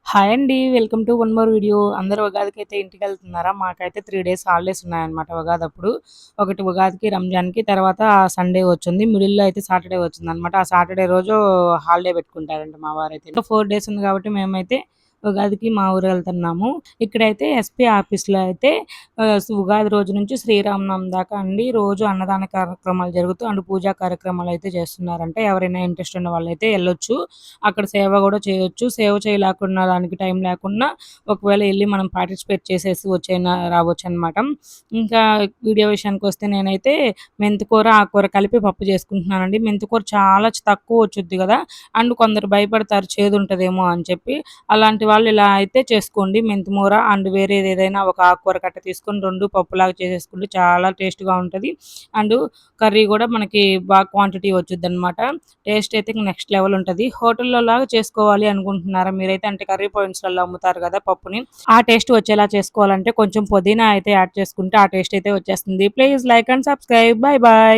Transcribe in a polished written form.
Hi అండి. Welcome to one more video. అందరూ ఉగాదికైతే ఇంటికెళ్తున్నారా? మాకైతే 3 డేస్ హాలిడేస్ ఉన్నాయన్నమాట ఉగాదప్పుడు. ఒకటి ఉగాదికి, రంజాన్‌కి తర్వాత సండే వచ్చింది. మిడిల్‌లో అయితే సాటర్‌డే వచ్చిందన్నమాట. ఆ సాటర్‌డే రోజు హాలిడే పెట్టుకుంటారంట మా వారైతే. ఇంకా 4 డేస్ ఉంది కాబట్టి మేమైతే ఉగాదికి మా ఊరు వెళ్తున్నాము. ఇక్కడైతే ఎస్పీ ఆఫీస్‌లో అయితే ఉగాది రోజు నుంచి శ్రీరామనవమి దాకా అండి రోజు అన్నదాన కార్యక్రమాలు జరుగుతూ అండ్ పూజా కార్యక్రమాలు అయితే చేస్తున్నారంట. ఎవరైనా ఇంట్రెస్ట్ ఉన్న వాళ్ళైతే ఎళ్ళొచ్చు. అక్కడ సేవ గూడా చేయొచ్చు. సేవ చేయలేకున్నా దానికి టైం లేకున్నా ఒకవేళ ఎళ్లి మనం పార్టిసిపేట్ చేసేసి వచ్చైనా రావచ్చనమాట. ఇంకా వీడియో విషయానికొస్తే నేనైతే మెంతికూర, ఆకుకూర కలిపి పప్పు చేసుకుంటున్నానండి. మెంతికూర చాలా తక్కువ వచ్చుద్ది గదా! అండ్ కొందరు భయపడతారు చేదుంటదేమో అని చెప్పి. అలాంటి వాళ్ళు ఇలా అయితే చేసుకోండి. మెంతిమూర అండ్ వేరేదేదైనా ఒక ఆకుకూర కట్ట తీసుకొని 2 పప్పులాగా చేసేసుకుంటే చాలా టేస్ట్‌గా ఉంటది. అండ్ కర్రీ గూడా మనకి బాగా క్వాంటిటీ వచ్చుద్దనమాట. టేస్ట్ అయితే నెక్స్ట్ లెవెల్ ఉంటది. హోటల్‌లో లాగా చేసుకోవాలి అనుకుంటున్నారా మీరైతే? అంటే కర్రీ పాయింట్స్‌లలో అమ్ముతారు గదా పప్పుని. ఆ టేస్ట్ వచ్చేలా చేసుకోవాలంటే కొంచెం పుదీనా అయితే యాడ్ చేసుకుంటే ఆ టేస్ట్ అయితే వచ్చేస్తుంది. Please like and subscribe. By by.